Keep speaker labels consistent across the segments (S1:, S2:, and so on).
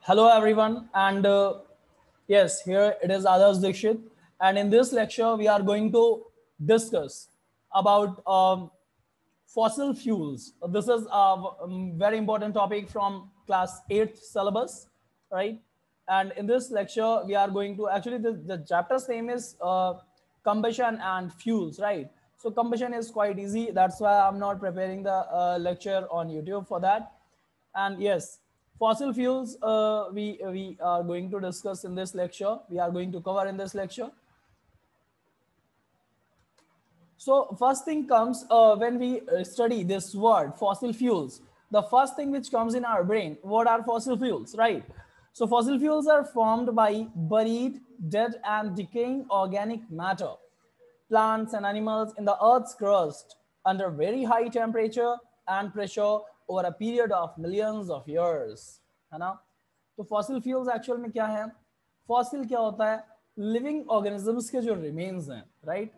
S1: Hello, everyone, and yes, here it is Adarsh Dikshit, and in this lecture, we are going to discuss about fossil fuels. This is a very important topic from class 8th syllabus, right? And in this lecture, we are going to actually the chapter's name is combustion and fuels, right? So combustion is quite easy. That's why I'm not preparing the lecture on YouTube for that. And yes, fossil fuels we are going to discuss in this lecture. We are going to cover in this lecture. So first thing comes when we study this word fossil fuels. The first thing which comes in our brain, what are fossil fuels, right? So fossil fuels are formed by buried, dead, and decaying organic matter, plants and animals in the earth's crust under very high temperature and pressure over a period of millions of years, है ना? तो fossil fuels actual में क्या है? Fossil क्या होता है? Living organisms के जो रिमेन्स हैं, राइट?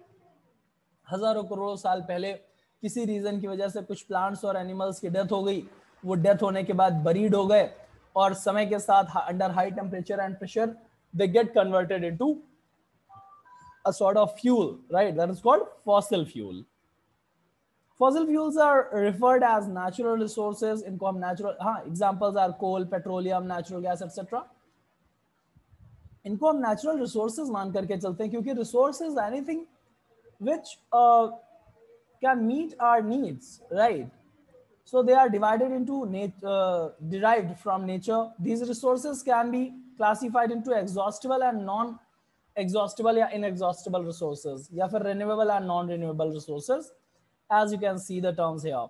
S1: हजारों करोड़ों साल पहले किसी रीजन की वजह से कुछ प्लांट्स और एनिमल्स की डेथ हो गई, वो डेथ होने के बाद बरीड हो गए और समय के साथ under high temperature and pressure they get converted into a sort of fuel, right? That is called fossil fuel. Fossil fuels are referred as natural resources. इनको हम natural examples are coal, petroleum, natural gas, etc. इनको हम natural resources मान करके चलते हैं क्योंकि resources anything which can meet our needs, right? So they are divided into derived from nature. These resources can be classified into exhaustible and non-exhaustible या inexhaustible resources या फिर renewable and non-renewable resources, as you can see the terms here.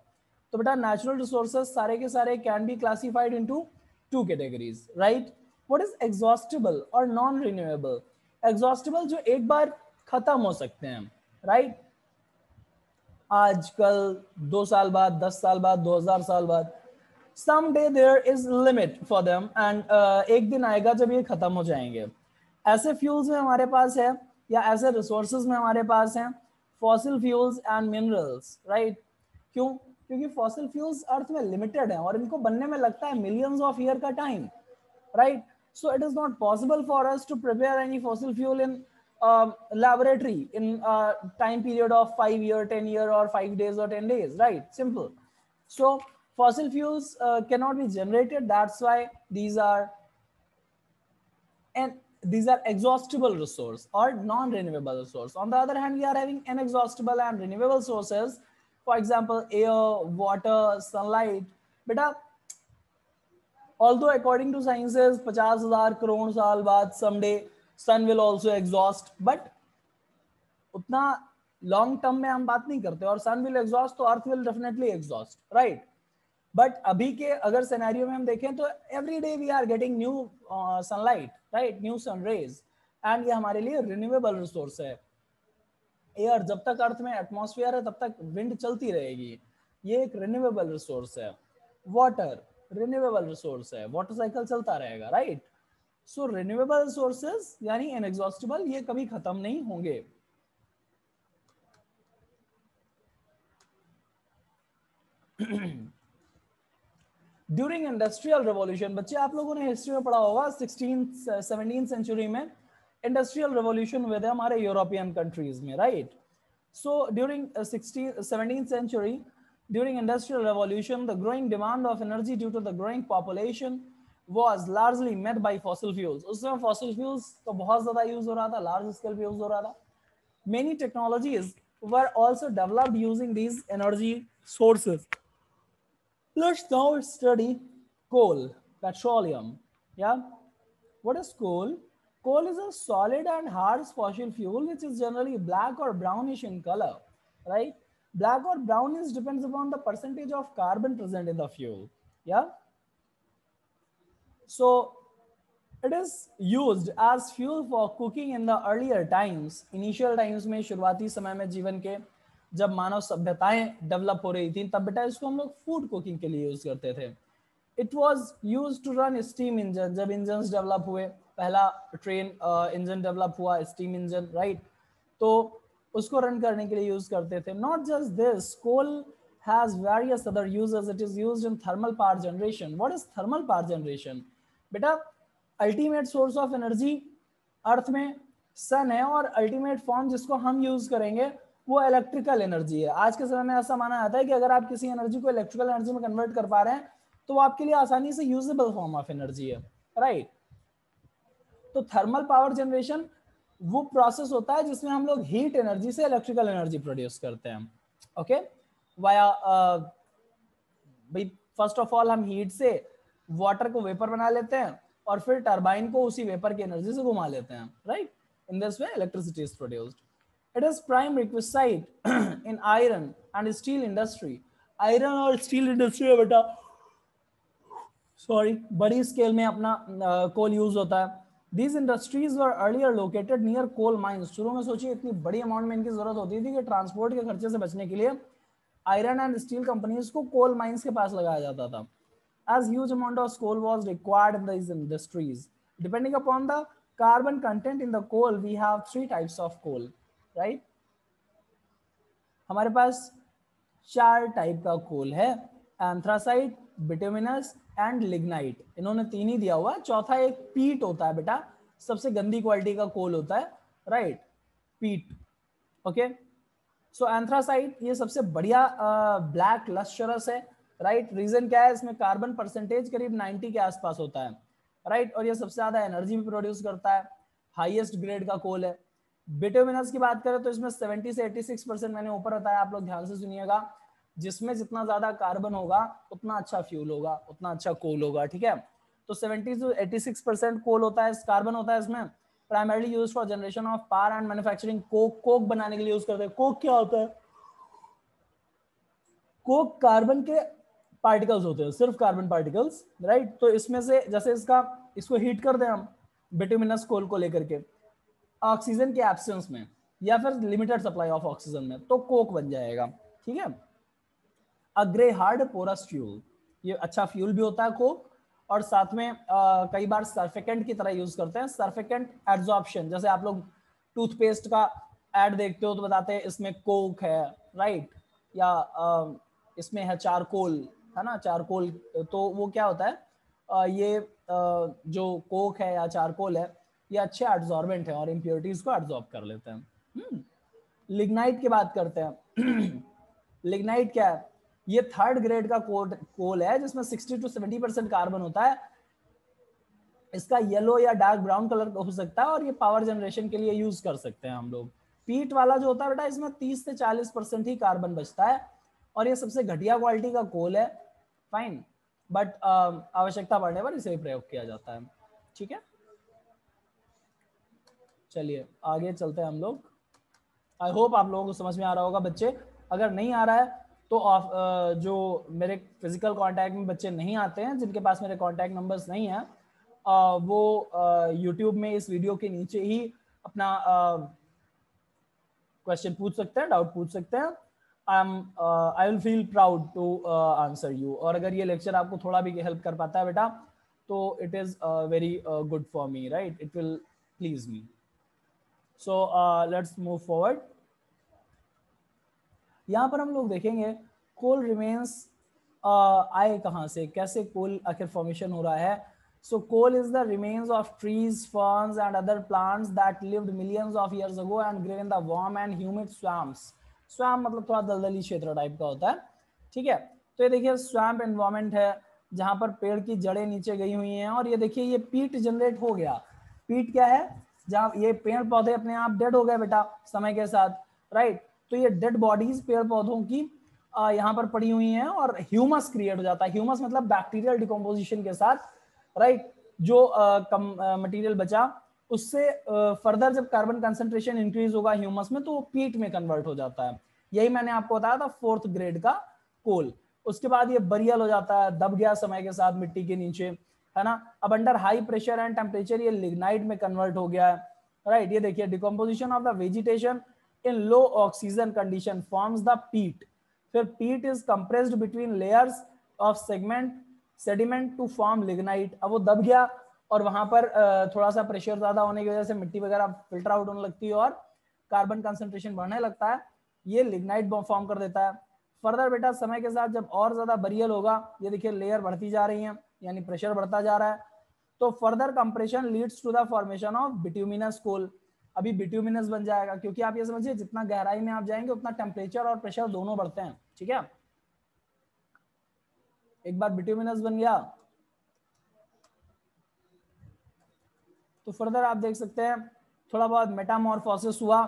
S1: तो बेटा natural resources सारे के सारे can be classified into two categories, right? What is exhaustible or non-renewable? Exhaustible जो एक बार खत्म हो सकते हैं, right? आजकल 2 साल बाद, 10 साल बाद, 2000 साल बाद, someday there is limit for them and एक दिन आएगा जब ये खत्म हो जाएंगे. ऐसे फ्यूल्स में हमारे पास है या ऐसे रिसोर्सेज में हमारे पास हैं fossil fuels and minerals, right? क्यों? क्योंकि फॉसिल फ्यूल्स अर्थ में लिमिटेड है और इनको बनने में लगता है मिलियंस ऑफ ईयर का time, right? So it is not possible for us to prepare any fossil fuel in laboratory in a time period of 5 year, 10 year or 5 days or 10 days, right? Simple. So fossil fuels cannot be generated. That's why these are exhaustible resource or non-renewable resource. On the other hand, we are having inexhaustible and renewable sources. For example, air, water, sunlight. Beta, although according to sciences 50,000 crore साल बाद someday sun will also exhaust, but उतना long term में हम बात नहीं करते और sun will exhaust तो earth will definitely exhaust, right? But अभी के अगर सिनेरियो में हम देखें तो every day we are getting new sunlight, right? New sun rays, and ये हमारे लिए renewable resource है. एयर जब तक अर्थ में एटमॉस्फेयर है तब तक विंड चलती रहेगी, ये एक रिन्यूएबल रिसोर्स है. वाटर रिन्यूएबल रिसोर्स है, वाटर साइकिल चलता रहेगा, राइट? सो रिन्यूएबल रिसोर्सेज यानी इनएग्जॉस्टिबल, ये कभी खत्म नहीं होंगे. ड्यूरिंग इंडस्ट्रियल रेवोल्यूशन, बच्चे आप लोगों ने हिस्ट्री में पढ़ा होगा 17th सेंचुरी में इंडस्ट्रियल रेवोल्यूशन हुए थे हमारे यूरोपियन कंट्रीज में, right? So during 17th century, during industrial revolution, the growing demand of energy due to the growing population was largely met by fossil fuels. उस समय fossil fuels तो बहुत ज़्यादा यूज हो रहा था, large scale पे यूज हो रहा था. Many technologies were also developed using these energy sources. Let's now study coal, petroleum. Yeah, what is coal? Coal is a solid and hard fossil fuel which is generally black or brownish in color, right? Black or brownish depends upon the percentage of carbon present in the fuel. Yeah. So it is used as fuel for cooking in the earlier times. Initial times में शुरुआती समय में जीवन के जब मानव सभ्यताएं develop हो रही थी तब बेटा इसको हम लोग फूड कुकिंग के लिए यूज करते थे. It was used to run steam engine. जब इंजन डेवलप हुए, पहला ट्रेन इंजन डेवलप हुआ, स्टीम इंजन, राइट? तो उसको रन करने के लिए यूज करते थे. Not just this, coal has various other uses. It is used in thermal power generation. What is thermal power generation? बेटा अल्टीमेट सोर्स ऑफ एनर्जी अर्थ में सन है, और अल्टीमेट फॉर्म जिसको हम यूज करेंगे वो इलेक्ट्रिकल एनर्जी है। आज के समय में ऐसा माना जाता है कि अगर आप किसी एनर्जी को इलेक्ट्रिकल एनर्जी में कन्वर्ट कर पा रहे हैं तो वो आपके लिए आसानी से यूजेबल फॉर्म ऑफ एनर्जी है, राइट। तो थर्मल पावर जनरेशन वो प्रोसेस होता है जिसमें हम लोग हीट एनर्जी से इलेक्ट्रिकल एनर्जी प्रोड्यूस करते हैं, ओके। वाया भाई फर्स्ट ऑफ ऑल हम हीट से वाटर को वेपर बना लेते हैं और फिर टरबाइन को उसी वेपर की एनर्जी से घुमा लेते हैं, right. In this way electricity is produced. It is prime requisite in iron and steel industry. Iron और स्टील इंडस्ट्री में बेटा सॉरी बड़ी स्केल में अपना कोल यूज होता है। These industries were earlier located near coal mines। शुरू में सोचिए इतनी बड़ी अमाउंट में इनकी जरूरत होती थी कि ट्रांसपोर्ट के खर्चे से बचने के लिए आयरन एंड स्टील कंपनीज को कोल माइंस के पास लगाया जाता था। As huge amount of coal was required in these industries, depending upon the carbon content in the coal, we have three types of coal, right? हमारे पास 4 type का कोल है, anthracite, bituminous and lignite. इन्होंने 3 ही दिया हुआ है, चौथा एक पीट होता है बेटा, सबसे गंदी क्वालिटी का कोल होता है, राइट, पीट, ओके। सो एंथ्रासाइट ये सबसे बढ़िया ब्लैक लस्टरस है, राइट। रीजन क्या है, इसमें कार्बन परसेंटेज करीब 90 के आसपास होता है, राइट, और ये सबसे ज्यादा एनर्जी भी प्रोड्यूस करता है, हाईएस्ट ग्रेड का कोल है। बिटुमिनस की बात करें तो इसमें 70 से 86% मैंने ऊपर बताया, आप लोग ध्यान से सुनिएगा, जिसमें जितना ज्यादा कार्बन होगा उतना अच्छा फ्यूल होगा, उतना अच्छा कोल होगा, ठीक है। तो 70 से 86% कोल होता है, कार्बन होता है इसमें, primarily used for generation of power and manufacturing. Coke बनाने के लिए यूज करते हैं। कोक क्या होता है, कोक कार्बन के पार्टिकल्स होते हैं, सिर्फ कार्बन पार्टिकल्स, राइट। तो इसमें से जैसे इसको हीट कर दें हम बिटुमिनस कोल को लेकर के ऑक्सीजन के एब्सेंस में या फिर लिमिटेड सप्लाई ऑफ ऑक्सीजन में, तो कोक बन जाएगा, ठीक है। अ ग्रे हार्ड पोरस फ्यूल, ये अच्छा फ्यूल भी होता है कोक, और साथ में कई बार सर्फिकेंट की तरह यूज करते हैं। सर्फिकेंट एड्सॉर्प्शन, जैसे आप लोग टूथपेस्ट का एड देखते हो तो बताते हैं इसमें कोक है, राइट, या इसमें है चारकोल, है ना, चारकोल। तो वो क्या होता है, ये जो कोक है या चारकोल है ये अच्छे एड्सॉर्बेंट है और इम्प्योरिटीज को एड्सॉर्ब कर लेते हैं। लिग्नाइट की बात करते हैं। लिग्नाइट क्या है, ये 3rd ग्रेड का कोल है जिसमें 60 to 70% कार्बन होता है। इसका येलो या डार्क ब्राउन कलर हो सकता है और ये पावर जनरेशन के लिए यूज कर सकते हैं हम लोग। पीट वाला जो होता है बेटा, इसमें 30 से 40% ही कार्बन बचता है और ये सबसे घटिया क्वालिटी का कोल है, फाइन, बट आवश्यकता पड़ने पर इसे प्रयोग किया जाता है, ठीक है। चलिए आगे चलते हैं हम लोग। आई होप आप लोगों को समझ में आ रहा होगा बच्चे। अगर नहीं आ रहा है तो जो मेरे फिजिकल कांटेक्ट में बच्चे नहीं आते हैं, जिनके पास मेरे कांटेक्ट नंबर्स नहीं है, वो यूट्यूब में इस वीडियो के नीचे ही अपना क्वेश्चन पूछ सकते हैं, डाउट पूछ सकते हैं। I will feel proud to answer you. और अगर ये लेक्चर आपको थोड़ा भी हेल्प कर पाता है बेटा तो it is very good for me, right, it will please me. So let's move forward. यहाँ पर हम लोग देखेंगे कोल रिमेन्स आए कहाँ से, कैसे कोल आखिर फॉर्मेशन हो रहा है। So coal is the remains of trees, ferns and other plants that lived millions of years ago and grave in the warm and humid swamps. Swamp मतलब थोड़ा दलदली क्षेत्र टाइप का होता है, ठीक है। तो ये देखिए स्वैम्प एनवायरमेंट है जहाँ पर पेड़ की जड़ें नीचे गई हुई हैं, और ये देखिए ये पीट जनरेट हो गया। पीट क्या है, जहाँ ये पेड़ पौधे अपने आप डेड हो गए बेटा समय के साथ, राइट। तो ये डेड बॉडीज पेड़ पौधों की यहाँ पर पड़ी हुई हैं और ह्यूमस क्रिएट हो जाता है। ह्यूमस मतलब बैक्टीरियल डिकम्पोजिशन के साथ, राइट, जो कम मटेरियल बचा उससे फर्दर जब कार्बन कंसंट्रेशन इंक्रीज होगा ह्यूमस में तो वो पीट में कन्वर्ट हो जाता है। यही मैंने आपको बताया था 4th ग्रेड का कोल। उसके बाद ये बरियल हो जाता है, दब गया समय के साथ मिट्टी के नीचे, है ना। अब under high pressure and temperature ये लिग्नाइट में कन्वर्ट हो गया है, राइट। ये देखिए decomposition of the vegetation in low oxygen condition forms the peat. फिर peat is compressed between layers of sediment to form lignite। अब वो दब गया और वहां पर थोड़ा सा प्रेशर ज्यादा होने की वजह से मिट्टी वगैरह फिल्टर आउट होने लगती है और कार्बन कंसंट्रेशन बढ़ने लगता है, ये लिग्नाइट फॉर्म कर देता है। फर्दर बेटा समय के साथ जब और ज्यादा बरियल होगा, ये देखिए लेयर बढ़ती जा रही है यानी प्रेशर बढ़ता जा रहा है, तो further compression leads to the formation of bituminous coal. अभी बिट्यूमिनस बन जाएगा, क्योंकि आप ये समझिए जितना गहराई में आप जाएंगे उतना टेम्परेचर और प्रेशर दोनों बढ़ते हैं, ठीक है। एक बार बिट्यूमिनस बन गया तो फर्दर आप देख सकते हैं थोड़ा बहुत मेटामॉर्फोसिस हुआ,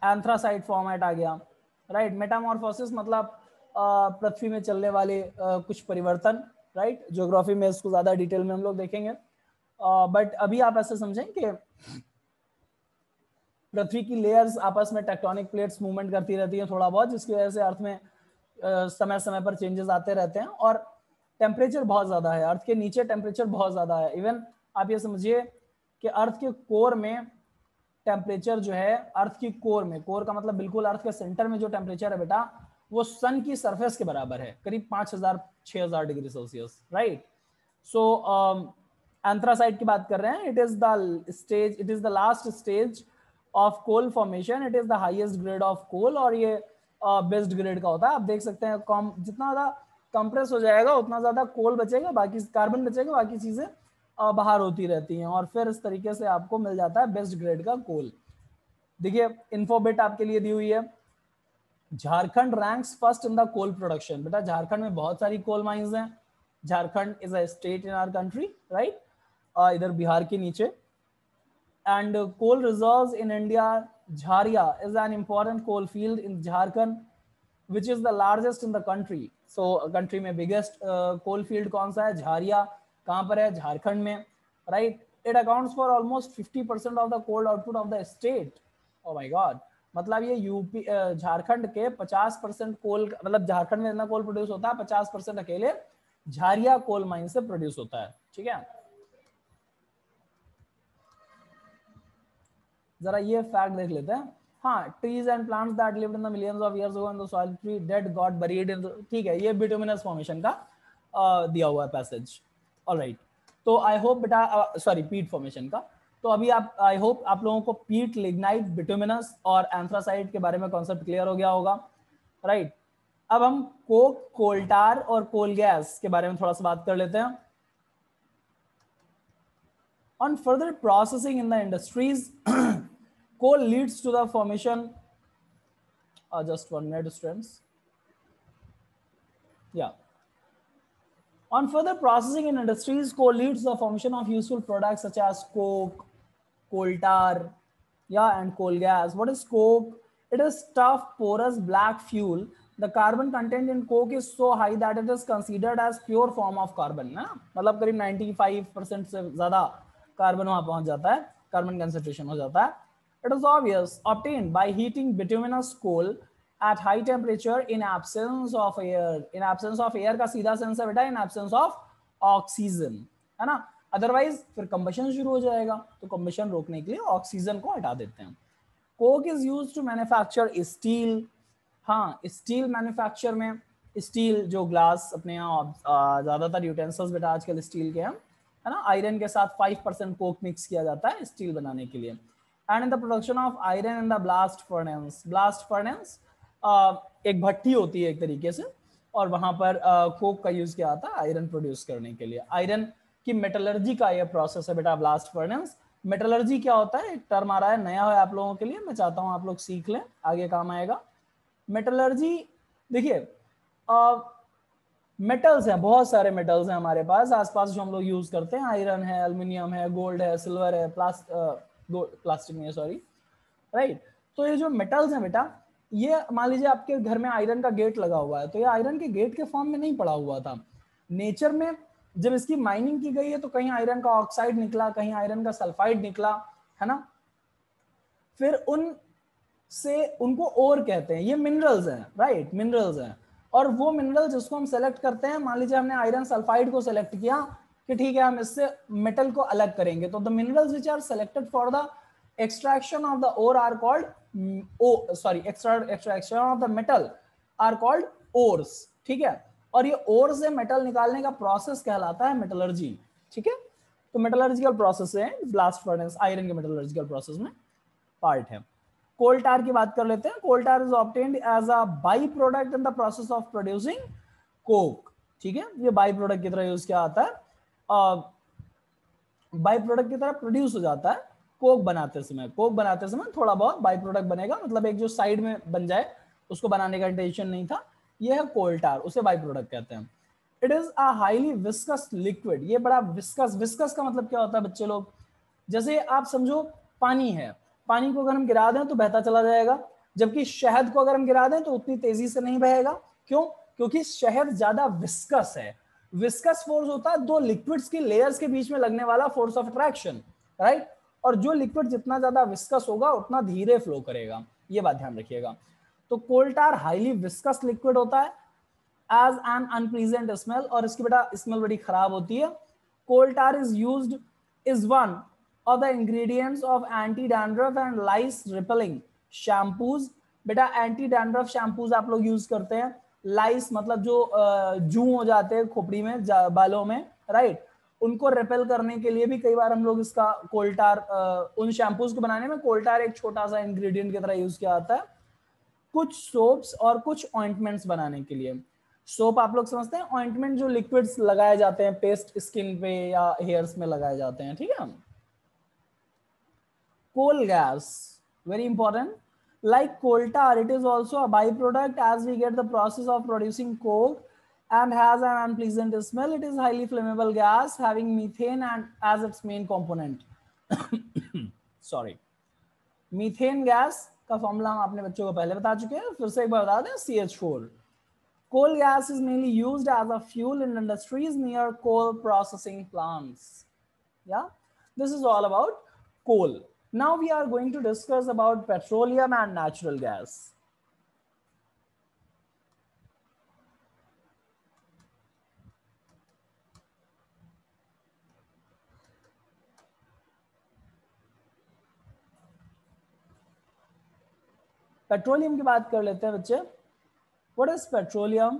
S1: एंथ्रासाइट फॉर्मेट आ गया, राइट। मेटामॉर्फोसिस मतलब पृथ्वी में चलने वाले कुछ परिवर्तन, राइट। ज्योग्राफी में इसको ज्यादा डिटेल में हम लोग देखेंगे, बट अभी आप ऐसे समझें कि पृथ्वी की लेयर्स आपस में टेक्टोनिक प्लेट्स मूवमेंट करती रहती हैं थोड़ा बहुत, जिसकी वजह से अर्थ में समय समय पर चेंजेस आते रहते हैं, और टेम्परेचर बहुत ज्यादा है, अर्थ के नीचे टेम्परेचर बहुत ज्यादा है। इवन आप ये समझिए कि अर्थ के कोर में टेम्परेचर जो है, अर्थ की कोर में, कोर का मतलब बिल्कुल अर्थ के सेंटर में जो टेम्परेचर है बेटा, वो सन की सरफेस के बराबर है, करीब 5000-6000 degree Celsius, right. So anthracite की बात कर रहे हैं, it is the last stage of coal formation, it is the highest grade of coal, और ये बेस्ट ग्रेड का होता है। आप देख सकते हैं जितना ज्यादा कंप्रेस हो जाएगा उतना ज्यादा कोल बचेगा, बाकी कार्बन बचेगा, बाकी चीजें बाहर होती रहती हैं, और फिर इस तरीके से आपको मिल जाता है बेस्ट ग्रेड का कोल। देखिए इन्फोबिट आपके लिए दी हुई है, Jharkhand ranks first in the coal production. बेटा झारखंड में बहुत सारी कोल माइंस हैं, Jharkhand is a state in our country, right, इधर बिहार के नीचे। and coal reserves in India, Jharia is an important coal field in Jharkhand, which is the largest in the country. So country में biggest coal field कौन सा है? Jharia। कहाँ पर है? झारखंड में, right? It accounts for almost 50% of the coal output of the state. Oh my God! मतलब ये यूपी झारखंड के 50% कोल, मतलब झारखंड में इतना कोल प्रोड्यूस होता है, 50% अकेले झारिया कोल माइन से प्रोड्यूस होता है, ठीक है। जरा ये फैक्ट देख लेते हैं। हाँ, trees and plants that lived in the millions of years ago in the soil tree dead got buried इन, ठीक है, ये बिटुमिनस फॉर्मेशन का दिया हुआ है पैसेज, ऑलराइट। तो आई होप बेटा, सॉरी पीट फॉर्मेशन का। तो अभी आप, आई होप आप लोगों को पीट, लिग्नाइट, बिटुमिनस और एंथ्रासाइट के बारे में कॉन्सेप्ट क्लियर हो गया होगा, राइट। अब हम कोक, कोल्टार और कोल गैस के बारे में थोड़ा सा बात कर लेते हैं। On further processing in the industries, coal leads to the formation, just 1 minute students, yeah. On further processing in industries, coal leads to the formation of useful products such as coke, coal tar, yeah, and coal gas. What is coke? It is tough, porous, black fuel. The carbon content in coke is so high that it is considered as pure form of carbon, ना? मतलब करीब 95% से ज़्यादा carbon वहाँ पहुँच जाता है, carbon concentration हो जाता है। It is obvious, obtained by heating bituminous coal at high temperature in absence of air. In absence of air का सीधा सेंस है बेटा, in absence of oxygen, है ना। अदरवाइज फिर कंबशन शुरू हो जाएगा, तो कंबशन रोकने के लिए ऑक्सीजन को हटा देते हैं। Coke is used to manufacture steel. हाँ, स्टील मैन्युफैक्चर में, स्टील जो ग्लास अपने यहाँ ज्यादातर यूटेंसिल्स बेटा आजकल स्टील के हैं, है ना। आयरन के साथ 5% कोक मिक्स किया जाता है स्टील बनाने के लिए। And in the production of iron in the blast furnace, blast furnace एक भट्टी होती है एक तरीके से, और वहां पर कोक का यूज किया जाता है आयरन प्रोड्यूस करने के लिए। आयरन की मेटलर्जी का ये प्रोसेस है बेटा ब्लास्ट फर्नेस। मेटलर्जी क्या होता है? एक टर्म आ रहा है, नया है आप लोगों के लिए, मैं चाहता हूं आप लोग सीख लें, आगे काम आएगा। मेटलर्जी, देखिए मेटल्स हैं, बहुत सारे मेटल्स हैं हमारे पास आसपास जो हम लोग यूज करते हैं। आयरन है, एल्युमिनियम है, गोल्ड है, सिल्वर है, प्लास्टिक में, सॉरी, राइट। तो ये जो मेटल्स हैं बेटा, ये मान लीजिए आपके घर में आयरन का गेट लगा हुआ है, तो ये आयरन के गेट के फॉर्म में नहीं पड़ा हुआ था। नेचर में जब इसकी माइनिंग की गई है तो कहीं आयरन का ऑक्साइड निकला, कहीं आयरन का सल्फाइड निकला, है ना। फिर उनको ओर कहते हैं, ये मिनरल्स हैं, राइट, मिनरल्स हैं। और वो मिनरल जिसको हम सेलेक्ट करते हैं, मान लीजिए हमने आयरन सल्फाइड को सेलेक्ट किया कि ठीक है हम इससे मेटल को अलग करेंगे, तो the minerals which are selected for the extraction of the ore are called extraction of the metal are called ores, ठीक है। और ये ओर से मेटल निकालने का प्रोसेस कहलाता है मेटलर्जी, ठीक है। तो मेटलर्जिकल प्रोसेस है ब्लास्ट फर्नेस, आयरन के मेटलर्जिकल प्रोसेस में पार्ट है। कोल टार की बात कर लेते हैं। Coal tar is obtained as a by product in the process of producing coke, ठीक है। ये बाई प्रोडक्ट की तरह यूज किया आता है। बाई प्रोडक्ट की तरह प्रोड्यूस हो जाता है कोक बनाते समय। कोक बनाते समय थोड़ा बहुत बाई प्रोडक्ट बनेगा, मतलब एक जो साइड में बन जाए, उसको बनाने का इंटेंशन नहीं था। ये है कोल टार, उसे बाई प्रोडक्ट कहते हैं। It is a highly viscous liquid, ये बड़ा विस्कस, विस्कस का मतलब क्या होता है बच्चे लोग, जैसे आप समझो पानी है, पानी को अगर हम गिरा दें तो बहता चला जाएगा, जबकि शहद को अगर हम गिरा दें तो उतनी तेजी से नहीं बहेगा। क्यों? क्योंकि शहद ज्यादा विस्कस है। विस्कस फोर्स होता है दो लिक्विड्स की लेयर्स के बीच में लगने वाला फोर्स ऑफ अट्रैक्शन, राइट। और जो लिक्विड जितना ज्यादा विस्कस होगा उतना धीरे फ्लो करेगा, ये बात ध्यान रखिएगा। तो कोल टार हाईली विस्कस लिक्विड होता है एज एन अनप्लीजेंट स्मेल, और इसकी बेटा स्मेल बड़ी खराब होती है। Coal tar is used is one of the ingredients of anti dandruff and lice repelling shampoos. बेटा एंटी डैंड्रफ शैम्पूज आप लोग यूज करते हैं, लाइस मतलब जो जू हो जाते हैं खोपड़ी में, बालों में, राइट, उनको रिपेल करने के लिए भी कई बार हम लोग इसका कोल्टार, उन शैम्पूज को बनाने में कोल्टार एक छोटा सा इंग्रेडिएंट की तरह यूज किया जाता है। कुछ सोप्स और कुछ ऑइंटमेंट्स बनाने के लिए। सोप आप लोग समझते हैं, ऑइंटमेंट जो लिक्विड्स लगाए जाते हैं पेस्ट स्किन पे या हेयर्स में लगाए जाते हैं, ठीक है। Coal gas, very important. Like coal tar, it is also a byproduct as we get the process of producing coke and has an unpleasant smell. It is highly flammable gas having methane and as its main component. Sorry. Methane gas का formula हम अपने बच्चों को पहले बता चुके हैं, फिर से एक बार बता दें, CH4. Coal gas is mainly used as a fuel in industries near coal processing plants. Yeah, this is all about coal. Now we are going to discuss about petroleum and natural gas. Petroleum की बात कर लेते हैं बच्चे। What is petroleum?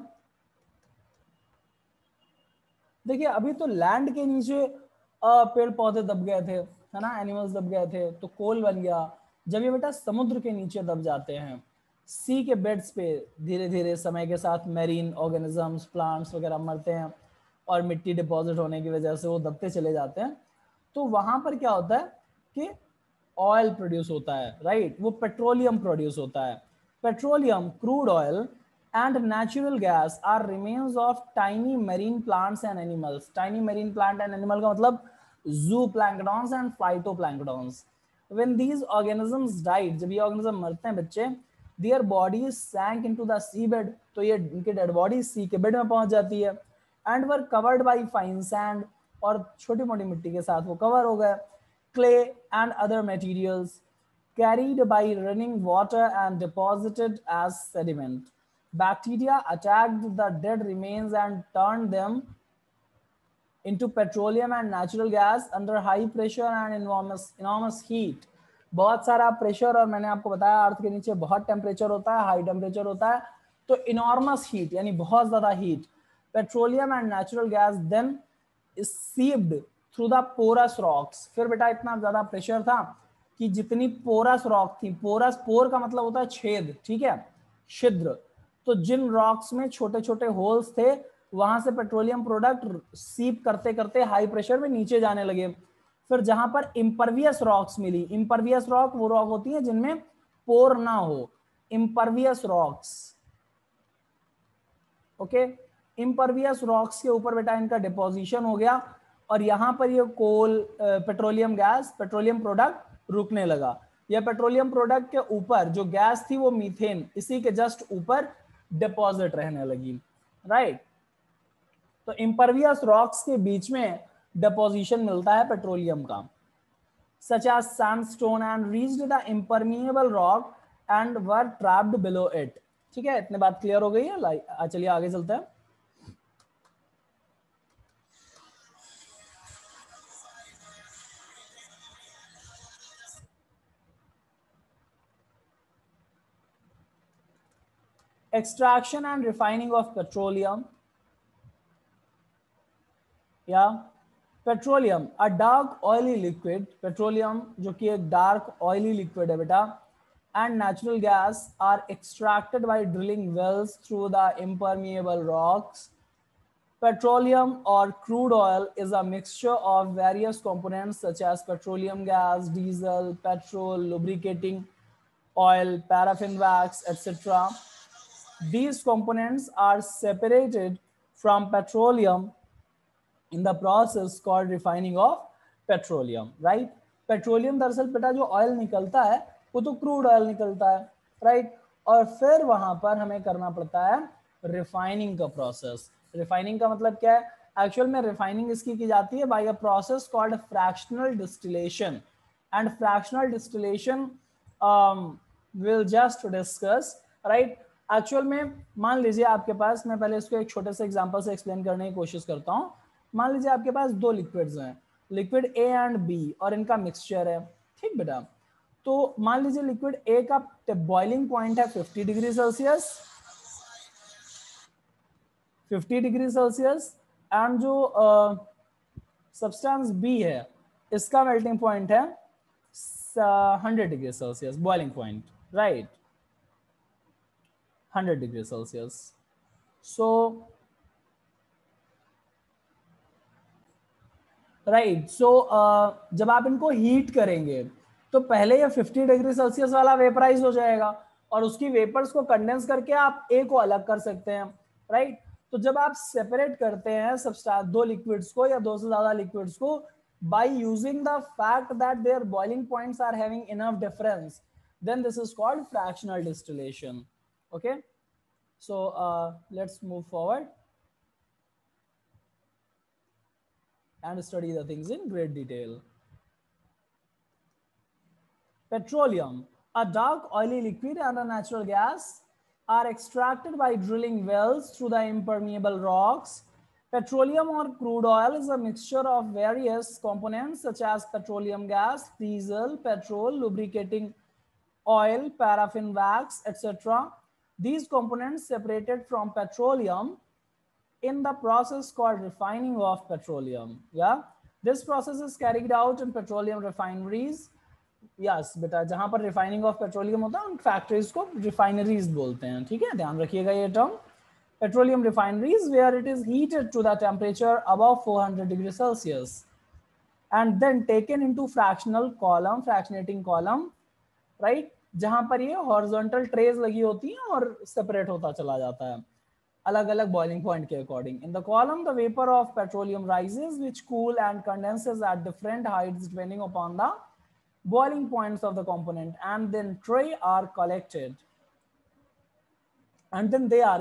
S1: देखिए अभी तो land के नीचे पेड़ पौधे दब गए थे, है ना, एनिमल्स दब गए थे, तो कोल बन गया। जब ये बेटा समुद्र के नीचे दब जाते हैं, सी के बेड्स पे, धीरे धीरे समय के साथ मेरीन ऑर्गेनिजम्स, प्लांट्स वगैरह मरते हैं और मिट्टी डिपॉजिट होने की वजह से वो दबते चले जाते हैं। तो वहां पर क्या होता है कि ऑयल प्रोड्यूस होता है, राइट, वो पेट्रोलियम प्रोड्यूस होता है। Petroleum, crude oil and natural gas are remains of tiny marine plants and animals. Tiny marine plant and animal का मतलब zooplanktons and phytoplanktons. When these organisms died, जब ये organism मरते हैं बच्चे, their bodies sank into the seabed, तो ये इनके डेड बॉडी सी के बेड में पहुंच जाती है, and were covered by fine sand, और छोटी मोटी मिट्टी के साथ वो कवर हो गए, clay and other materials carried by running water and deposited as sediment. Bacteria attacked the dead remains and turned them into petroleum and natural gas under high pressure and enormous heat. बहुत सारा pressure, और मैंने आपको बताया अर्थ के नीचे बहुत temperature होता है, हाई टेम्परेचर होता है, तो इनॉर्मस हीट यानी बहुत ज्यादा heat. Petroleum and natural gas then sieved through the porous rocks. फिर बेटा इतना ज्यादा प्रेशर था कि जितनी पोरस रॉक थी, पोरस, पोर का मतलब होता है छेद, ठीक है, छिद्र, तो जिन रॉक्स में छोटे छोटे होल्स थे वहां से पेट्रोलियम प्रोडक्ट सीप करते करते हाई प्रेशर में नीचे जाने लगे। फिर जहां पर इम्परवियस रॉक्स मिली, इम्परवियस रॉक वो रॉक होती है जिनमें पोर ना हो, impervious rocks, okay, impervious rocks के ऊपर बेटा इनका डिपोजिशन हो गया, और यहां पर ये कोल, पेट्रोलियम गैस, पेट्रोलियम प्रोडक्ट रुकने लगा। या पेट्रोलियम प्रोडक्ट के ऊपर जो गैस थी वो मीथेन, इसी के जस्ट ऊपर डिपॉजिट रहने लगी, राइट। तो इम्परवियस रॉक्स के बीच में डिपोजिशन मिलता है पेट्रोलियम का, such as sandstone, and reached the impermeable rock and were trapped below it. ठीक है, इतने बात क्लियर हो गई है। चलिए आगे चलते हैं। Extraction and refining of petroleum. Yeah, petroleum, a dark oily liquid, petroleum जो कि एक dark oily liquid है बेटा, and natural gas are extracted by drilling wells through the impermeable rocks. Petroleum or crude oil is a mixture of various components such as petroleum gas, diesel, petrol, lubricating oil, paraffin wax, etc. These components are separated from petroleum in the process called refining of petroleum, right? Petroleum दरअसल बेटा जो oil निकलता है वो तो crude oil निकलता है, right? और फिर वहां पर हमें करना पड़ता है रिफाइनिंग का प्रोसेस। रिफाइनिंग का मतलब क्या है? एक्चुअल में रिफाइनिंग इसकी की जाती है by a process called fractional distillation, and fractional distillation will just discuss, right? Actual में मान लीजिए आपके पास, मैं पहले इसको एक छोटे से एग्जांपल से एक्सप्लेन करने की कोशिश करता हूं। मान लीजिए आपके पास दो लिक्विड्स हैं, लिक्विड ए एंड बी, और इनका मिक्सचर है, ठीक बेटा? तो मान लीजिए लिक्विड ए का बॉइलिंग पॉइंट है 50 degree Celsius, 50 degree Celsius, and जो सब्सटेंस बी है इसका मेल्टिंग पॉइंट है 100 degree Celsius, boiling point, right? 100 degree Celsius. So right, so जब आप इनको हीट करेंगे तो पहले ये 50 डिग्री सेल्सियस वाला वेपराइज हो जाएगा, और उसकी वेपर्स को कंडेंस करके आप ए को अलग कर सकते हैं, राइट? तो जब आप सेपरेट करते हैं सबस्टेंस, दो लिक्विड्स को या दो से ज्यादा लिक्विड्स को, by using the fact that their boiling points are having enough difference, then this is called fractional distillation. Okay, so let's move forward and study the things in great detail. Petroleum, a dark oily liquid and a natural gas, are extracted by drilling wells through the impermeable rocks. Petroleum or crude oil is a mixture of various components such as petroleum gas, diesel, petrol, lubricating oil, paraffin wax, etc. These components separated from petroleum in the process called refining of petroleum. Yeah, this process is carried out in petroleum refineries. Yes बेटा, जहां पर refining of petroleum होता है उन factories को refineries बोलते हैं, ठीक है? ध्यान रखिएगा ये term, petroleum refineries, where it is heated to the temperature above 400 degree Celsius and then taken into fractional column, fractionating column, right? जहां पर ये हॉरिजॉन्टल ट्रेज लगी होती हैं और सेपरेट होता चला जाता है अलग अलग बॉइलिंग पॉइंट के according. In the column the vapour of petroleum rises which cool and condenses at different Heights depending upon the boiling points of the component, and then they are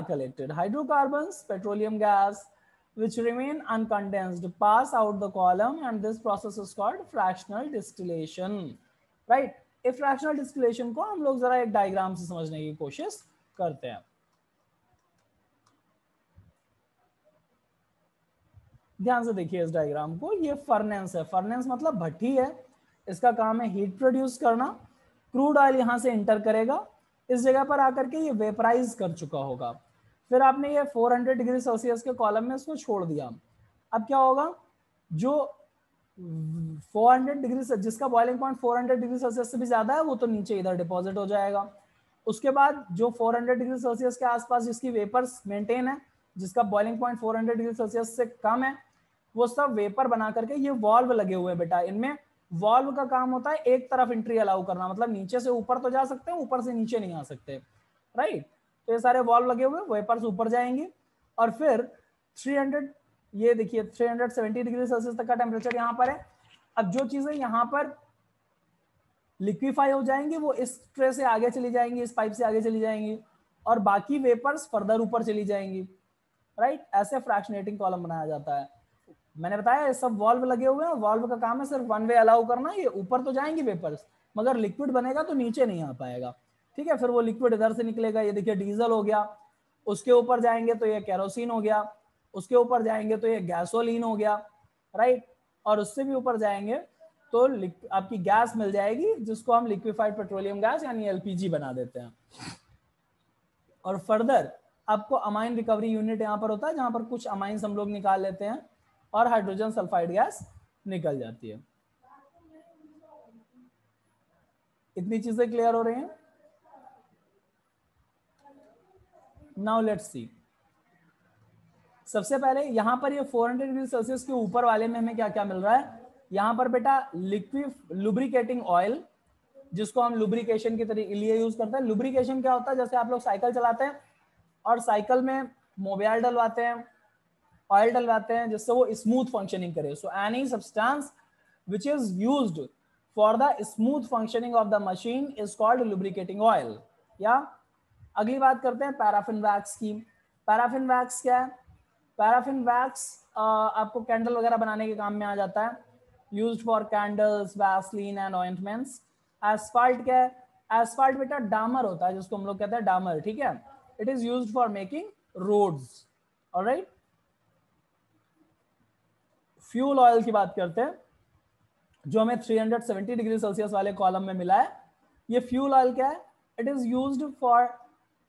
S1: collected. Hydrocarbons, petroleum gas, which remain uncondensed, pass out the column, and this process is called fractional distillation. Right? इस fractional distillation को हम लोग जरा एक diagram से समझने की कोशिश करते हैं. ध्यान से देखिए इस डायग्राम को. ये फर्नेस है, फर्नेस मतलब भट्टी है, इसका काम है हीट प्रोड्यूस करना. क्रूड ऑयल यहां से इंटर करेगा, इस जगह पर आकर के ये वेपराइज कर चुका होगा, फिर आपने ये 400 डिग्री सेल्सियस के कॉलम में इसको छोड़ दिया. अब क्या होगा, जो 400 डिग्री से, जिसका बॉइलिंग पॉइंट 400 डिग्री सेल्सियस से भी ज्यादा है, वो तो नीचे इधर डिपॉजिट हो जाएगा. उसके बाद जो 400 डिग्री सेल्सियस के आसपास जिसकी वेपर्स मेंटेन है, जिसका बॉइलिंग पॉइंट 400 डिग्री सेल्सियस से कम है, वो सब वेपर बना करके, ये वॉल्व लगे हुए हैं बेटा, इनमें वॉल्व का काम होता है एक तरफ एंट्री अलाउ करना, मतलब नीचे से ऊपर तो जा सकते हैं, ऊपर से नीचे नहीं आ सकते, राइट? तो ये सारे वॉल्व लगे हुए, वेपर्स ऊपर जाएंगे, और फिर 300, ये देखिए 370 डिग्री सेल्सियस तक का टेम्परेचर यहाँ पर है. अब जो चीजें यहाँ पर लिक्विफाई हो जाएंगी वो इस ट्रे से आगे चली जाएंगी, इस पाइप से आगे चली जाएंगी, और बाकी वेपर्स फर्दर ऊपर चली जाएंगी, राइट? ऐसे फ्रैक्शनेटिंग कॉलम बनाया जाता है. मैंने बताया ये सब वॉल्व लगे हुए हैं, वॉल्व का काम है सिर्फ वन वे अलाउ करना, ये ऊपर तो जाएंगी वेपर्स, मगर लिक्विड बनेगा तो नीचे नहीं आ पाएगा, ठीक है? फिर वो लिक्विड इधर से निकलेगा, ये देखिए डीजल हो गया, उसके ऊपर जाएंगे तो ये केरोसिन हो गया, उसके ऊपर जाएंगे तो ये गैसोलीन हो गया, राइट? और उससे भी ऊपर जाएंगे तो आपकी गैस मिल जाएगी, जिसको हम लिक्विफाइड पेट्रोलियम गैस यानी एलपीजी बना देते हैं. और फर्दर आपको अमाइन रिकवरी यूनिट यहाँ पर होता है, जहां पर कुछ अमाइंस हम लोग निकाल लेते हैं और हाइड्रोजन सल्फाइड गैस निकल जाती है. इतनी चीजें क्लियर हो रही हैं? Now let's see. सबसे पहले यहाँ पर ये 400 डिग्री सेल्सियस के ऊपर वाले में हमें क्या क्या मिल रहा है, यहाँ पर बेटा लिक्विड लुब्रिकेटिंग ऑयल, जिसको हम लुब्रिकेशन के लिए यूज करते हैं। लुब्रिकेशन क्या होता है, जैसे आप लोग साइकिल चलाते हैं और साइकिल में मोबियल डलवाते हैं, ऑयल डलवाते हैं, जिससे वो स्मूथ फंक्शनिंग करे। So any substance which is used for the smooth functioning of the machine is called lubricating oil। या अगली बात करते हैं पैराफिन वैक्स की। पैराफिन वैक्स क्या है? पैराफिन वैक्स आपको कैंडल वगैरह बनाने के काम में आ जाता है, used for candles, Vaseline and ointments. Asphalt क्या है? एस्फाल्ट बेटा डामर होता है, जिसको हम लोग कहते हैं डामर, ठीक है। It is used for making roads. Alright, fuel oil की बात करते हैं, जो हमें 370 डिग्री सेल्सियस वाले कॉलम में मिला है। ये फ्यूल ऑयल क्या है? It is used for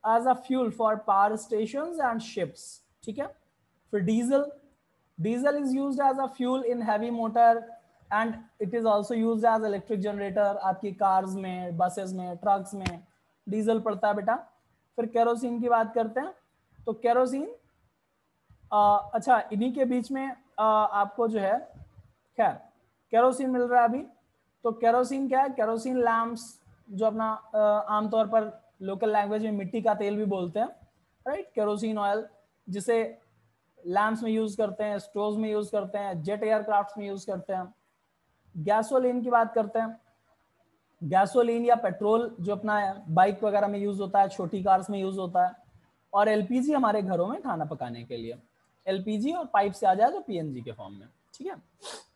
S1: as a fuel for power stations and ships, ठीक है। फिर diesel, diesel is used as a fuel in heavy motor and it is also used as electric generator. आपकी cars में, buses में, trucks में diesel पड़ता है बेटा। फिर केरोसिन की बात करते हैं, तो केरोसिन अच्छा इन्हीं के बीच में आपको जो है खैर केरोसिन मिल रहा है अभी। तो केरोसिन क्या है? केरोसिन लैम्प्स, जो अपना आमतौर पर लोकल लैंग्वेज में मिट्टी का तेल भी बोलते हैं, राइट। केरोसिन ऑयल जिसे लैम्प्स में यूज करते हैं, स्टोव्स में यूज करते हैं, जेट एयरक्राफ्ट में यूज करते हैं। गैसोलीन की बात करते हैं, गैसोलीन या पेट्रोल जो अपना बाइक वगैरह में यूज होता है, छोटी कार्स में यूज होता है। और एलपीजी हमारे घरों में खाना पकाने के लिए, एलपीजी और पाइप से आ जाए तो पीएनजी के फॉर्म में, ठीक है।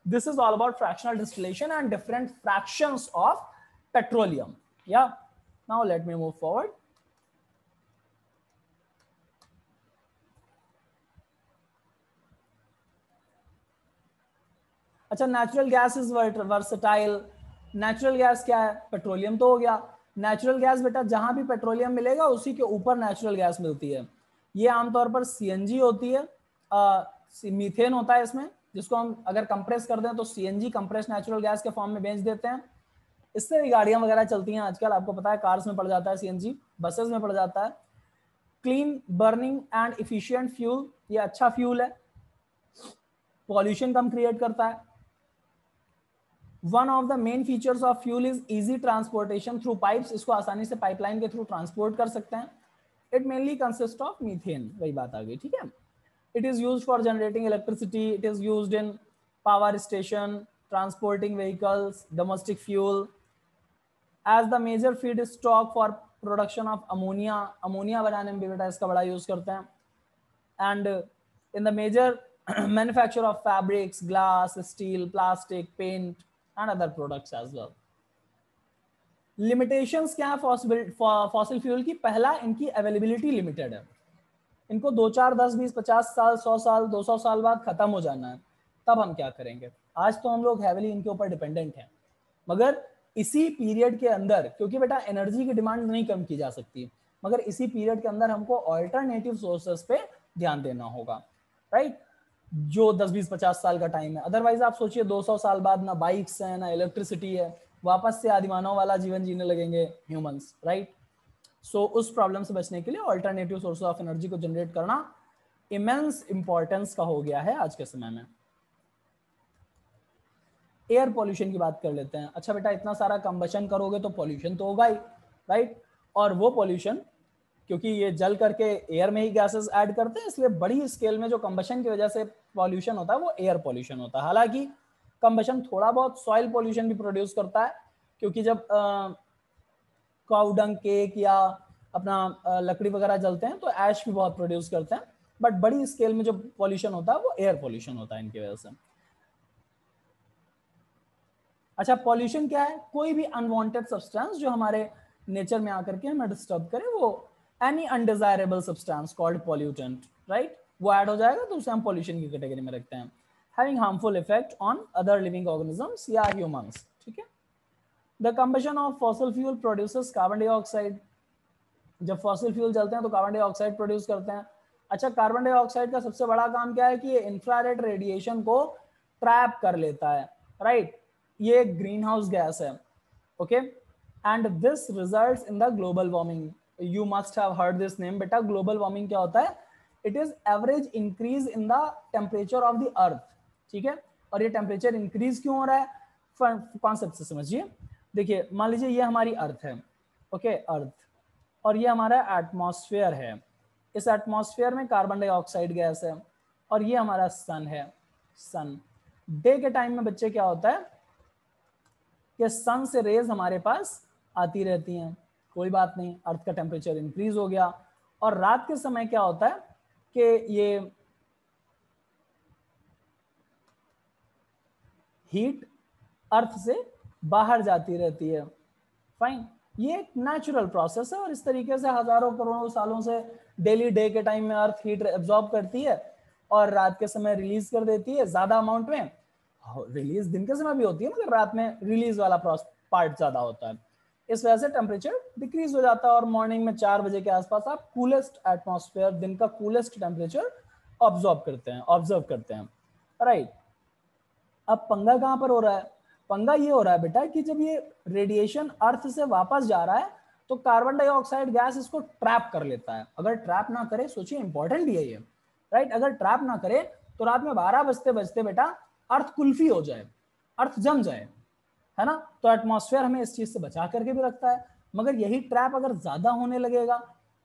S1: This is all about fractional distillation and different fractions of petroleum. Yeah. Now let me move forward. अच्छा, natural gas is versatile. Natural gas क्या है? पेट्रोलियम तो हो गया। नेचुरल गैस बेटा जहां भी पेट्रोलियम मिलेगा उसी के ऊपर नेचुरल गैस मिलती है। ये आमतौर पर सीएनजी होती है, मीथेन होता है इसमें, जिसको हम अगर कंप्रेस कर दें तो सीएनजी कंप्रेस नेचुरल गैस के फॉर्म में बेच देते हैं। इससे भी गाड़ियां वगैरह चलती हैं आजकल, आपको पता है, कार्स में पड़ जाता है सीएनजी, बसेस में पड़ जाता है। Clean burning and efficient fuel, ये अच्छा फ्यूल है, पॉल्यूशन कम क्रिएट करता है। One of the main features of fuel is easy transportation through pipes, इसको आसानी से पाइपलाइन के थ्रू ट्रांसपोर्ट कर सकते हैं। It mainly consist of methane, वही बात आ गई, ठीक है। It is used for generating electricity. It is used in power station, transporting vehicles, domestic fuel. As the major feedstock for production of ammonia, ammonia बनाने में भी बेटा इसका बड़ा यूज करते हैं। And in the major manufacture of fabrics, glass, steel, plastic, paint, and other products as well. Limitations क्या है फॉसिल फ्यूल की? पहला, इनकी अवेलेबिलिटी लिमिटेड है। इनको 2, 4, 10, 20, 50 साल, 100 साल, 200 साल बाद खत्म हो जाना है, तब हम क्या करेंगे? आज तो हम लोग हैविली इनके ऊपर डिपेंडेंट हैं, मगर इसी पीरियड के अंदर, क्योंकि बेटा एनर्जी की डिमांड नहीं कम की जा सकती, मगर इसी पीरियड के अंदर हमको ऑल्टरनेटिव सोर्सेस पे ध्यान देना होगा, राइट। जो 10, 20, 50 साल का टाइम है। अदरवाइज आप सोचिए 200 साल बाद ना बाइक्स है, ना इलेक्ट्रिसिटी है, वापस से आदिमानव वाला जीवन जीने लगेंगे ह्यूमंस, राइट। सो उस प्रॉब्लम से बचने के लिए ऑल्टरनेटिव सोर्स ऑफ एनर्जी को जनरेट करना इमेंस इंपॉर्टेंस का हो गया है आज के समय में। एयर पॉल्यूशन की बात कर लेते हैं। अच्छा बेटा, इतना सारा कंबशन करोगे तो पॉल्यूशन तो होगा ही, राइट। और वो पॉल्यूशन, क्योंकि ये जल करके एयर में ही गैसेस ऐड करते हैं, इसलिए बड़ी स्केल में जो कंबशन की वजह से पॉल्यूशन होता है वो एयर पॉल्यूशन होता है। हालांकि कंबशन थोड़ा बहुत सॉइल पॉल्यूशन भी प्रोड्यूस करता है, क्योंकि जब काउडंग केक या अपना लकड़ी वगैरह जलते हैं तो ऐश भी बहुत प्रोड्यूस करते हैं, बट बड़ी स्केल में जो पॉल्यूशन होता है वो एयर पॉल्यूशन होता है इनकी वजह से। अच्छा, पॉल्यूशन क्या है? कोई भी अनवांटेड सब्सटेंस जो हमारे नेचर में आकर के हमें डिस्टर्ब करे, वो any undesirable substance called pollutant, right, वो ऐड हो जाएगा, तो उसे हम पॉल्यूशन की कैटेगरी में रखते हैं। Having harmful effect on other living organisms या ह्यूमंस, ठीक है। The combustion of fossil fuel produces carbon dioxide. जब फॉसिल फ्यूल जलते हैं तो कार्बन डाइऑक्साइड प्रोड्यूस करते हैं। अच्छा, कार्बन डाइऑक्साइड का सबसे बड़ा काम क्या है कि ये इंफ्रारेड रेडिएशन को ट्रैप कर लेता है, राइट। ये एक ग्रीन हाउस गैस है, okay, and this results in the global warming. You must have heard this name बेटा। ग्लोबल वार्मिंग क्या होता है? It is average increase in the temperature of the earth, ठीक है। और ये टेम्परेचर इंक्रीज क्यों हो रहा है, कॉन्सेप्ट से समझिए। देखिए मान लीजिए ये हमारी अर्थ है, ओके अर्थ, और ये हमारा एटमॉस्फेयर है। इस एटमॉस्फेयर में कार्बन डाइऑक्साइड गैस है, और ये हमारा सन है। सन डे के टाइम में बच्चे क्या होता है कि सन से रेज हमारे पास आती रहती हैं, कोई बात नहीं, अर्थ का टेम्परेचर इंक्रीज हो गया। और रात के समय क्या होता है कि ये हीट अर्थ से बाहर जाती रहती है, फाइन। ये एक नेचुरल प्रोसेस है, और इस तरीके से हजारों करोड़ों सालों से डेली डे के टाइम में अर्थ हीट एब्जॉर्ब करती है और रात के समय रिलीज कर देती है ज्यादा अमाउंट में। रिलीज दिन के समय भी होती है, मगर रात में रिलीज वाला पार्ट ज्यादा होता है। इस वजह से टेम्परेचर डिक्रीज हो जाता है, और मॉर्निंग में 4 बजे के आसपास आप कूलेस्ट एटमॉस्फेयर, दिन का कूलेस्ट टेम्परेचर ऑब्जर्व करते हैं, राइट। अब पंगा कहां पर हो रहा है, पंगा ये हो रहा है बेटा कि जब ये रेडिएशन अर्थ से वापस जा रहा है तो कार्बन डाइऑक्साइड गैस इसको ट्रैप कर लेता है। अगर ट्रैप ना करे, सोचिए इंपॉर्टेंट भी है ये, राइट, अगर ट्रैप ना करे तो रात में 12 बजते बजते बेटा अर्थ कुल्फी हो जाए, अर्थ जम जाए, है ना। तो एटमॉस्फेयर हमें इस चीज से बचा करके भी रखता है। मगर यही ट्रैप अगर ज्यादा होने लगेगा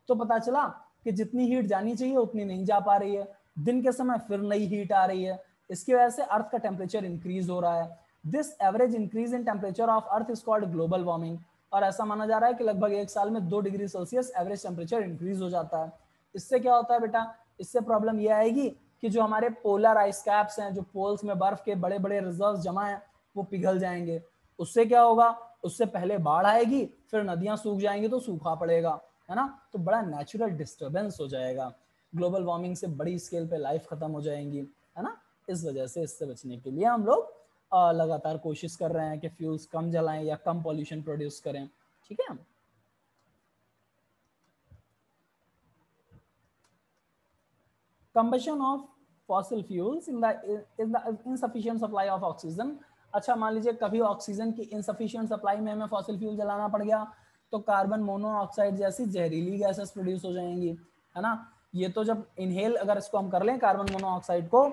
S1: तो पता चला कि जितनी हीट जानी चाहिए उतनी नहीं जा पा रही है, दिन के समय फिर नई हीट आ रही है। इसकी वजह से अर्थ का टेम्परेचर इंक्रीज हो रहा है। This average increase in temperature of earth is called global warming. और ऐसा माना जा रहा है कि लगभग 1 साल में 2 degree Celsius average temperature increase हो जाता है। इससे क्या होता है बेटा, इससे प्रॉब्लम यह आएगी कि जो हमारे पोलर आइस कैप्स हैं, जो पोल्स में बर्फ के बड़े बड़े रिजर्व जमा हैं, वो पिघल जाएंगे। उससे क्या होगा, उससे पहले बाढ़ आएगी, फिर नदियां सूख जाएंगी तो सूखा पड़ेगा, है ना। तो बड़ा नेचुरल डिस्टर्बेंस हो जाएगा, ग्लोबल वार्मिंग से बड़ी स्केल पे लाइफ खत्म हो जाएंगी, है ना। इस वजह से इससे बचने के लिए हम लोग लगातार कोशिश कर रहे हैं कि फ्यूल्स कम जलाएं या कम पॉल्यूशन प्रोड्यूस करें, ठीक है। Combustion of fossil fuels in the insufficient supply of oxygen. अच्छा मान लीजिए कभी ऑक्सीजन की इनसफिशिएंट सप्लाई में हमें फॉसिल फ्यूल जलाना पड़ गया तो कार्बन मोनोऑक्साइड जैसी जहरीली गैसेस प्रोड्यूस हो जाएंगी, है ना। ये तो जब इनहेल अगर इसको हम कर लें कार्बन मोनोऑक्साइड को,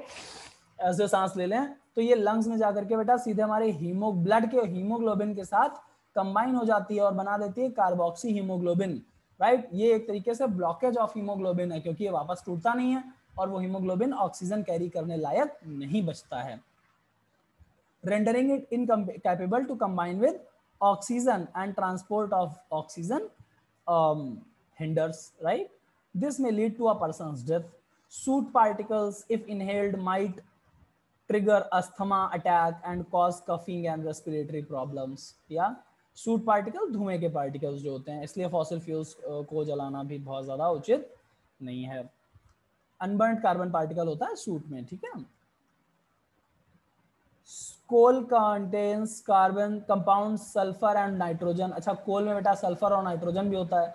S1: ऐसे सांस ले लें, तो ये लंग्स में जाकर के बेटा सीधे हमारे ब्लड के हीमोग्लोबिन के साथ कंबाइन हो जाती है और बना देती है कार्बोक्सी हीमोग्लोबिन, राइट। ये एक तरीके से ब्लॉकेज ऑफ हीमोग्लोबिन है, क्योंकि ये वापस टूटता नहीं है और वो हीमोग्लोबिन ऑक्सीजन कैरी करने लायक नहीं बचता है, rendering it incapable to combine with oxygen, and transport of oxygen hinders, right. This may lead to a person's death. Soot particles if inhaled might trigger asthma attack and cause coughing and respiratory problems। या suit particle धुएं के particles जो होते हैं, इसलिए fossil fuels को जलाना भी बहुत ज्यादा उचित नहीं है। अनबर्न्ड कार्बन पार्टिकल होता है सूट में, ठीक है। Coal contains carbon compound sulphur and nitrogen. अच्छा कोल में बेटा सल्फर और नाइट्रोजन भी होता है,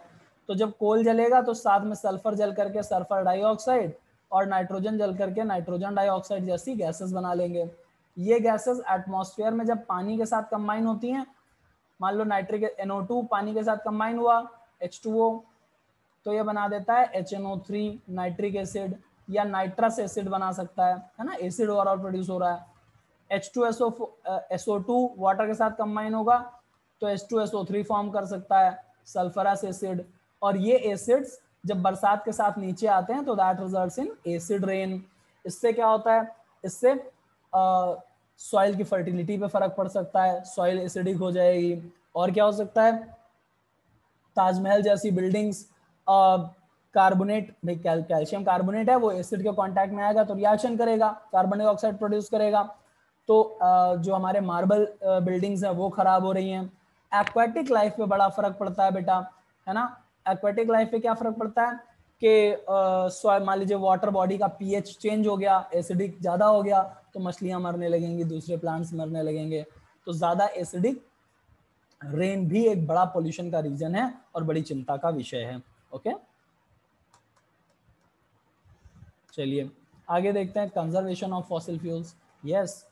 S1: तो जब कोल जलेगा तो साथ में सल्फर जल करके सल्फर डाइऑक्साइड और नाइट्रोजन जल करके नाइट्रोजन डाइऑक्साइड जैसी गैसेस बना लेंगे। ये गैसेस एटमॉस्फेयर में जब पानी के साथ कंबाइन होती हैं, मान लो नाइट्रिक NO2 पानी के साथ कंबाइन हुआ H2O, तो ये बना देता है HNO3 नाइट्रिक एसिड, या नाइट्रस एसिड बना सकता है ना, एसिड ओवरऑल प्रोड्यूस हो रहा है। H2SO2 वाटर के साथ कंबाइन होगा तो H2SO3 फॉर्म कर सकता है, सल्फरस एसिड। और ये एसिड्स जब बरसात के साथ नीचे आते हैं तो that results in acid rain. इससे क्या होता है, इससे सॉइल की फर्टिलिटी पे फर्क पड़ सकता है, सॉइल एसिडिक हो जाएगी। और क्या हो सकता है, ताजमहल जैसी बिल्डिंग्स, कार्बोनेट, कैल्शियम कार्बोनेट है, वो एसिड के कांटेक्ट में आएगा तो रिएक्शन करेगा, कार्बन डाइऑक्साइड प्रोड्यूस करेगा, तो जो हमारे मार्बल बिल्डिंग्स हैं वो खराब हो रही हैं। एक्वेटिक लाइफ पे बड़ा फर्क पड़ता है बेटा, है ना। एक्वेटिक लाइफ पे क्या फर्क पड़ता है कि मान लीजिए वाटर बॉडी का पीएच चेंज हो गया, एसिडिक ज्यादा हो गया तो मछलियां मरने लगेंगी, दूसरे प्लांट्स मरने लगेंगे। तो ज्यादा एसिडिक रेन भी एक बड़ा पोल्यूशन का रीजन है और बड़ी चिंता का विषय है। ओके चलिए आगे देखते हैं, conservation of fossil fuels. Yes,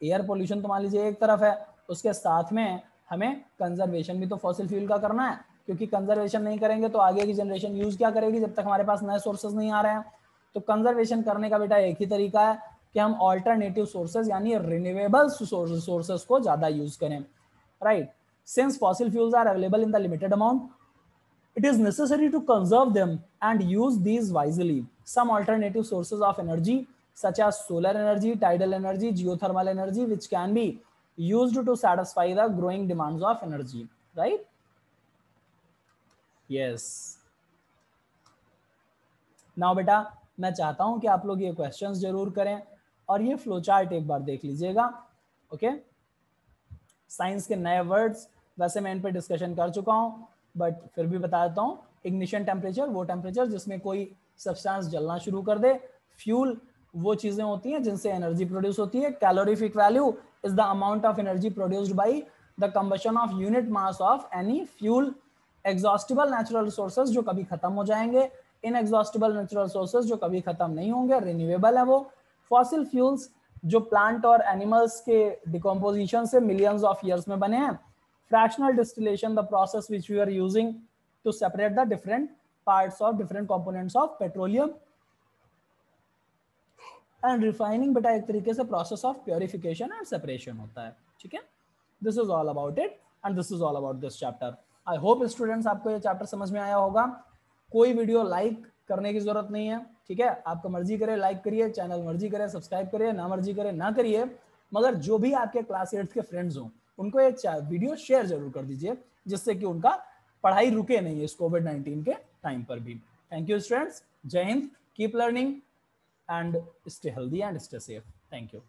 S1: air pollution तो मान लीजिए एक तरफ है, उसके साथ में हमें कंजर्वेशन भी तो फॉसिल फ्यूल का करना है, क्योंकि कंजर्वेशन नहीं करेंगे तो आगे की जनरेशन यूज क्या करेगी जब तक हमारे पास नए सोर्सेज नहीं आ रहे हैं। तो कंजर्वेशन करने का बेटा एक ही तरीका है कि हम ऑल्टरनेटिव सोर्सेज यानी रिन्यूएबल सोर्सेज को ज्यादा यूज करें, right. Since fossil fuels are available in the limited amount, it is necessary to conserve them and use these wisely. Some alternative sources of energy such as solar energy, tidal energy, geothermal energy, which can be used to satisfy the growing demands of energy, right? Yes. Now बेटा मैं चाहता हूं कि आप लोग ये questions जरूर करें और ये फ्लो चार्ट एक बार देख लीजिएगा, ओके। साइंस के नए वर्ड्स वैसे मैं इन पे डिस्कशन कर चुका हूं, बट फिर भी बता देता हूं। इग्निशन टेम्परेचर वो टेम्परेचर जिसमें कोई सब्सटेंस जलना शुरू कर दे। फ्यूल वो चीजें होती हैं जिनसे एनर्जी प्रोड्यूस होती है। Calorific value is the amount of energy produced by the combustion of unit mass of any fuel. Exhaustible natural resources जो कभी खत्म हो जाएंगे, इनएग्जॉस्टिबल नेचुरल रिसोर्सेज जो कभी खत्म नहीं होंगे, रिन्यूएबल है वो। फॉसिल फ्यूल्स जो प्लांट और एनिमल्स के डिकम्पोजिशन से मिलियंस ऑफ ईयर्स में बने हैं। Fractional distillation, the process which we are using to separate the different parts of different components of petroleum. And refining बेटा एक तरीके से process of purification and separation होता है, ठीक है। This is all about it and this is all about this chapter. I hope students आपको ये चैप्टर समझ में आया होगा। कोई वीडियो लाइक करने की जरूरत नहीं है, ठीक है। आपका मर्जी करे लाइक करिए, चैनल मर्जी करे सब्सक्राइब करिए, ना मर्जी करे ना करिए, मगर जो भी आपके क्लास 8 के फ्रेंड्स हों उनको ये वीडियो शेयर जरूर कर दीजिए, जिससे कि उनका पढ़ाई रुके नहीं इस कोविड-19 के टाइम पर भी। थैंक यू स्टूडेंट्स, जय Hind, keep learning and stay healthy and stay safe. Thank you.